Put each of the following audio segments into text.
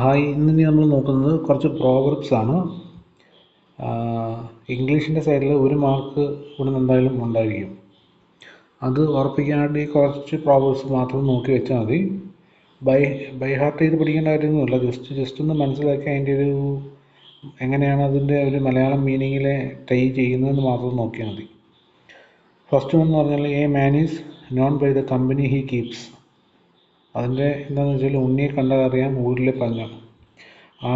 Hi, ഇന്ന് നമ്മൾ നോക്കുന്നത് കുറച്ച് പ്രോവർബ്സ് ആണ്. ഇംഗ്ലീഷിൻ്റെ സൈഡിൽ 1 മാർക്ക് ഇവിടെ എന്തായാലും ഉണ്ടായിരിക്കും. അത് ഉറപ്പിക്കാനായിട്ട് ഈ കുറച്ച് പ്രോവർബ്സ് മാത്രം നോക്കി വെച്ചാൽ മതി. ബൈ ഹാർട്ട് ചെയ്ത് പഠിക്കേണ്ട കാര്യമൊന്നുമില്ല. ജസ്റ്റ് ഒന്ന് മനസ്സിലാക്കി അതിൻ്റെ ഒരു എങ്ങനെയാണ് അതിൻ്റെ ഒരു മലയാളം മീനിങ്ങിലെ ടൈ ചെയ്യുന്നതെന്ന് മാത്രം നോക്കിയാൽ മതി. ഫസ്റ്റ് എന്ന് പറഞ്ഞാൽ a man is known by the company he keeps. അതിൻ്റെ എന്താണെന്ന് വെച്ചാൽ ഉണ്ണിയെ കണ്ടതറിയാം ഊരിലെ പഞ്ഞം. ആ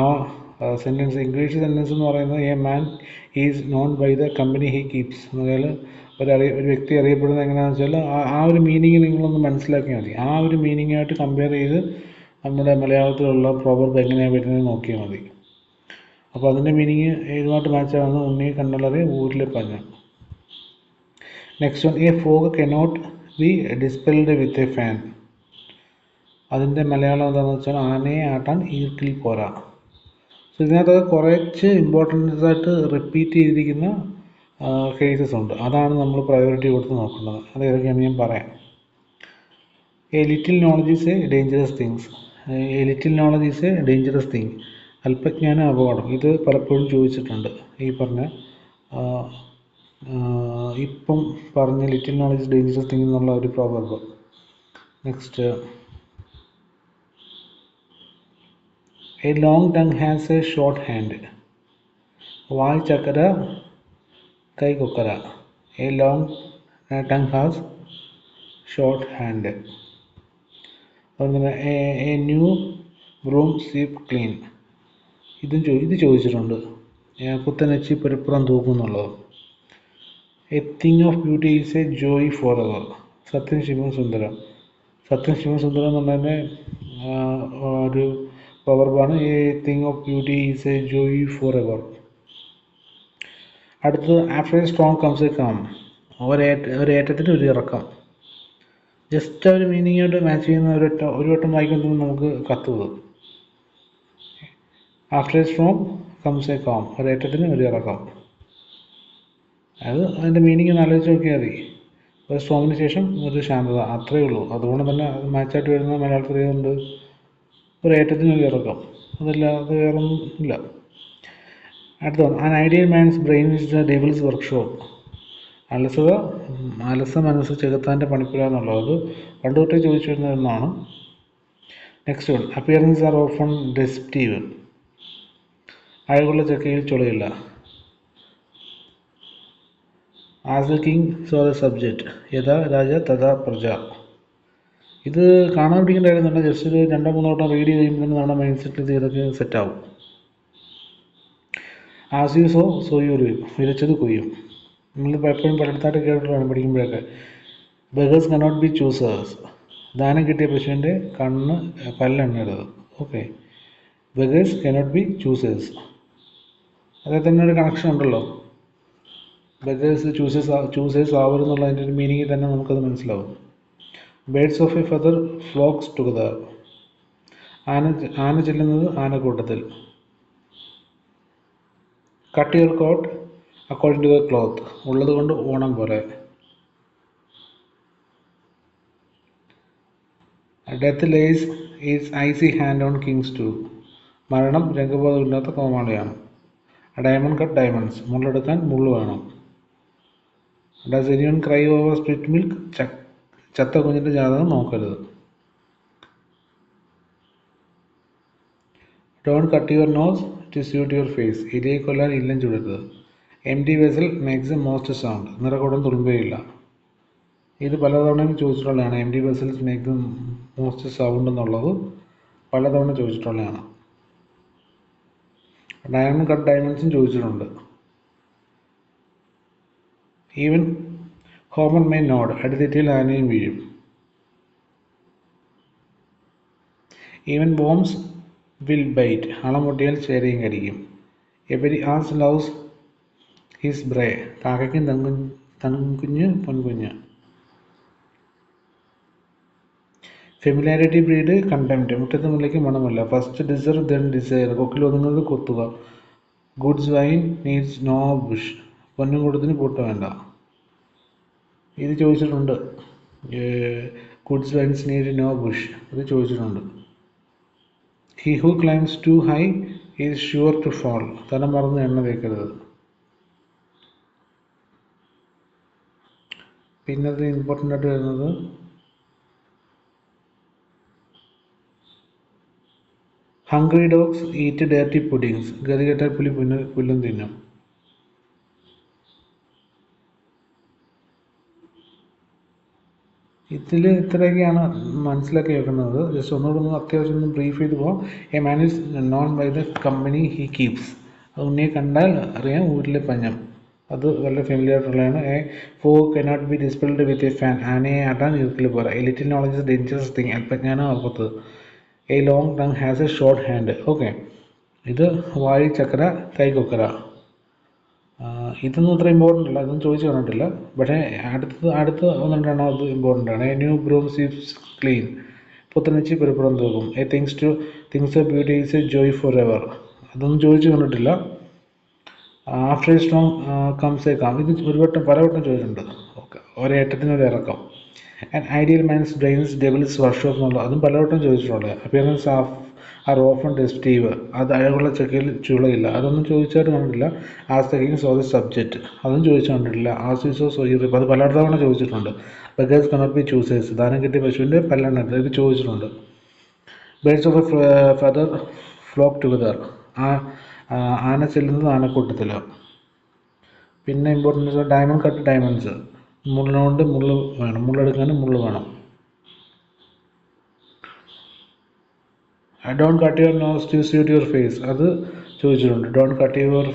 സെൻറ്റൻസ് ഇംഗ്ലീഷ് സെൻറ്റൻസ് എന്ന് പറയുന്നത് a man is known by the company he keeps എന്ന് പറഞ്ഞാൽ ഒരു വ്യക്തി അറിയപ്പെടുന്നത് എങ്ങനെയാണെന്ന് വെച്ചാൽ ആ ഒരു മീനിങ് നിങ്ങളൊന്ന് മനസ്സിലാക്കിയാൽ മതി. ആ ഒരു മീനിങ്ങായിട്ട് കമ്പയർ ചെയ്ത് നമ്മുടെ മലയാളത്തിലുള്ള പ്രോവർബ് എങ്ങനെയാണ് വരുന്നത് നോക്കിയാൽ മതി. അപ്പോൾ അതിൻ്റെ മീനിങ് ഇതുമായിട്ട് മാച്ചാകുന്ന ഉണ്ണിയെ കണ്ടാലറിയാം ഊരിലെ പഞ്ഞം. Next one, a fog cannot be dispelled with a fan. അതിൻ്റെ മലയാളം എന്താണെന്ന് വെച്ചാൽ ആനയെ ആട്ടാൻ ഈർക്കിൽ പോരാ. സോ ഇതിനകത്തൊക്കെ കുറച്ച് ഇമ്പോർട്ടൻസ് ആയിട്ട് റിപ്പീറ്റ് ചെയ്തിരിക്കുന്ന കേസസ് ഉണ്ട്. അതാണ് നമ്മൾ പ്രയോറിറ്റി കൊടുത്ത് നോക്കേണ്ടത്. അത് ഏതൊക്കെയാണ് ഞാൻ പറയാം. A little knowledge is a dangerous things. A little knowledge is a dangerous thing. അല്പജ്ഞാനം അപകടം. ഇത് പലപ്പോഴും ചോദിച്ചിട്ടുണ്ട്. ഈ പറഞ്ഞ ഇപ്പം പറഞ്ഞ ലിറ്റിൽ നോളജ് ഡേഞ്ചറസ് തിങ് എന്നുള്ള ഒരു proverb. Next, a long tongue has a short hand. വായ് ചക്കര കൈ കൊക്കര. A long tongue has short hand. അതുപോലെ a new broom sweep clean. ഇത് ചോദിച്ചിട്ടുണ്ട്. പുത്തനച്ചി പെരുപ്പുറം തൂക്കും എന്നുള്ളത്. A thing of beauty is a joy for ever. സത്യം ശിവം സുന്ദരം. സത്യം ശിവം സുന്ദരം എന്ന് പറഞ്ഞാൽ ഒരു പ്രോവർബാണ്. A thing of beauty is a joy for ever. അടുത്തത്, after a strong comes a calm. ഒരേറ്റത്തിന് ഒരു ഇറക്കം. ജസ്റ്റ് ഒരു മീനിങ്ങായിട്ട് മാച്ച് ചെയ്യുന്ന ഒരു വട്ടം വായിക്കുമ്പോൾ നമുക്ക് കത്തുന്നത്. After a strong comes a calm. ഒരേറ്റത്തിന് ഒരു ഇറക്കം. അതിൻ്റെ മീനിങ് ഒന്ന് ആലോചിച്ച് നോക്കിയാൽ മതി. ഒരു സ്ട്രോങ്ങിന് ശേഷം ഒരു ശാന്തത, അത്രയേ ഉള്ളൂ. അതുകൊണ്ട് തന്നെ അത് മാച്ചായിട്ട് വരുന്ന മലയാളത്തിൽ ഉണ്ട് ഒരു ഏറ്റത്തിന് ഒരു ഇറക്കം. അതല്ലാതെ വേറൊന്നും ഇല്ല. അടുത്ത, an ideal man's brain is the devil's workshop. അലസ മനസ്സ് ചെകുത്താൻ്റെ പണിപ്പുര എന്നുള്ളത് പണ്ട് തൊട്ടേ ചോദിച്ചു വരുന്ന ഒന്നാണ്. Next one, appearance are often deceptive. അഴകുള്ള ചക്കയിൽ ചുളയില്ല. As the king so the subject. യഥാ രാജ തഥാ പ്രജ. ഇത് കാണാൻ പിടിക്കേണ്ട കാര്യമൊന്നുമില്ല. ജസ്റ്റ് ഒരു 2-3 വട്ടം റീഡ് ചെയ്ത് കഴിയുമ്പോൾ തന്നെ നമ്മുടെ മൈൻഡ് സെറ്റിൽ ഇതൊക്കെ സെറ്റാവും. As you sow you reap. വിതച്ചത് കൊയ്യും. നമ്മൾ എപ്പോഴും പലയിടത്തായിട്ട് കേട്ടിട്ടാണ് പഠിക്കുമ്പോഴൊക്കെ. Beggars cannot be choosers. ദാനം കിട്ടിയ പശുവിൻ്റെ പല്ലെണ്ണരുത്. Okay, beggars cannot be choosers. അതേ തന്നെ ഒരു കണക്ഷൻ ഉണ്ടല്ലോ. ബഗേഴ്സ് ചൂസേഴ്സ് ആവരുന്നുള്ളതിൻ്റെ ഒരു മീനിങ്ങിൽ തന്നെ നമുക്കത് മനസ്സിലാവും. Birds of a feather flocks together. ആന ചെല്ലുന്നത് ആനക്കൂട്ടത്തിൽ. Cut your coat according to the cloth. ഉള്ളത് കൊണ്ട് ഓണം പോലെ. Death lays his icy hand on kings too. മരണം രംഗബോധമില്ലാത്ത കോമാളിയാണ്. Diamond cut diamonds. മുള്ളെടുക്കാൻ മുള്ളു വേണം. Does anyone cry over split milk. ചത്ത കുഞ്ഞിൻ്റെ ജാതകം നോക്കരുത്. Don't cut your nose to suit your face. ഇലയെ കൊല്ലാൻ ഇല്ലം ചുടരുത്. Empty vessel makes a most sound. നിറകുടം തുളുമ്പേയില്ല. ഇത് പലതവണയും ചോദിച്ചിട്ടുള്ളതാണ്. Empty vessels make most sound എന്നുള്ളത് പലതവണ ചോദിച്ചിട്ടുള്ളതാണ്. ഡയമണ്ട് കട്ട് ഡയമണ്ട്സും ചോദിച്ചിട്ടുണ്ട്. Even Homer may nod. അടിതെറ്റിയിൽ ആനയും വീഴും. Even worms will bite. അളം പൊട്ടിയാൽ ചേരയും കടിക്കും. Every ass loves his bray. കാക്കയ്ക്കും തൻകുഞ്ഞ് പൊൻകുഞ്ഞ്. Familiarity breed contempt. മുറ്റത്ത് മുല്ലയ്ക്ക് മണമല്ല. First deserve then desire. കൊക്കിൽ ഒതുങ്ങുന്നത് കൊത്തുക. Goods wine needs no bush. പൊന്നും കൂടത്തിന് പൂട്ട വേണ്ട. ഇത് ചോദിച്ചിട്ടുണ്ട്. Goods wines need no Bush. ഇത് ചോദിച്ചിട്ടുണ്ട്. He who climbs too high is sure to fall. തല മറന്ന് എണ്ണ തേക്കരുത്. പിന്നെ അത് ഇമ്പോർട്ടൻ്റ് ആയിട്ട് വരുന്നത് hungry dogs eat dirty puddings. ഗതികെട്ടാൽ പുലി പുല്ലും തിന്നും. ഇതിൽ ഇത്രയൊക്കെയാണ് മനസ്സിലാക്കി വെക്കുന്നത്. ജസ്റ്റ് ഒന്നുകൂടെ അത്യാവശ്യം ഒന്ന് ബ്രീഫ് ചെയ്ത് പോകാം. A man is known by the company he keeps. അത് ഉണ്ണിയെ കണ്ടാൽ അറിയാം വീട്ടിലെ പഞ്ഞം. അത് വളരെ ഫെമിലിയർ ആയിട്ടുള്ളതാണ്. A fog cannot be dispelled with a fan. ആനയെ ആട്ടാൻ ഈർക്കിൽ പോരാ. A little knowledge is dangerous thing. അല്പജ്ഞാനം ആപത്ത്. A long tongue has a short hand. Okay, ഇത് വായി ചക്കര കൈ കൊക്കര. ഇതൊന്നും അത്ര ഇമ്പോർട്ടൻ്റ് അല്ല, ഇതൊന്നും ചോദിച്ചു പറഞ്ഞിട്ടില്ല. പക്ഷേ അടുത്ത ഒന്ന് രണ്ടെണ്ണം അത് ഇമ്പോർട്ടൻ്റ് ആണ്. A new broom sweeps clean. പുത്തനച്ചി പെരുപ്പുറം തൂക്കും. A things a beauty is a joy for ever. അതൊന്നും ചോദിച്ചു കണ്ടിട്ടില്ല. After a strong comes a calm. ഇത് പലവട്ടം ചോദിച്ചിട്ടുണ്ട്. ഓക്കെ, ഒരേറ്റത്തിനൊരു ഇറക്കം. And ideal man's brains devil's workshop എന്നുള്ള അതും പലവട്ടം ചോദിച്ചിട്ടുള്ളത്. Appearance are often deceptive. അത് അഴകുള്ള ചെക്കയിൽ ചുളയില്ല. അതൊന്നും ചോദിച്ചായിട്ട് കണ്ടിട്ടില്ല. As the kings or the subject. അതും ചോദിച്ചു കണ്ടിട്ടില്ല. As you sow so U. അത് പലതവണ ചോദിച്ചിട്ടുണ്ട്. Beggars cannot be choosers. ദാനം കിട്ടിയ പശുവിൻ്റെ പല്ലെണ്ണ. ഇത് ചോദിച്ചിട്ടുണ്ട്. Birds of a feather flock together. ആന ചെല്ലുന്നത് ആനക്കൂട്ടത്തിൽ. പിന്നെ ഇമ്പോർട്ടൻസ് ഡയമണ്ട് കട്ട് ഡയമണ്ട്സ്. മുള്ളുകൊണ്ട് മുള്ള് വേണം, മുള്ളെടുക്കാനും മുള്ള് വേണം. Don't cut your nose to suit your face. അത് ചോദിച്ചിട്ടുണ്ട്. Don't cut your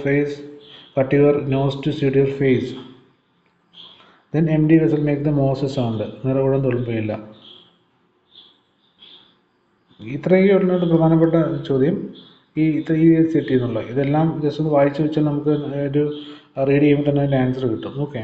nose to suit your face. Then empty vessel make the most sound. നിറകുടം തുളുമ്പയില്ല. ഇത്രയൊക്കെ ഉള്ളത് പ്രധാനപ്പെട്ട ചോദ്യം. ഈ സെറ്റ് ചെയ്യുന്നുള്ള ഇതെല്ലാം ജസ്റ്റ് ഒന്ന് വായിച്ചു വെച്ചാൽ നമുക്ക് ഒരു റീഡ് ചെയ്യുമ്പോൾ തന്നെ അതിൻ്റെ ആൻസർ കിട്ടും. ഓക്കെ.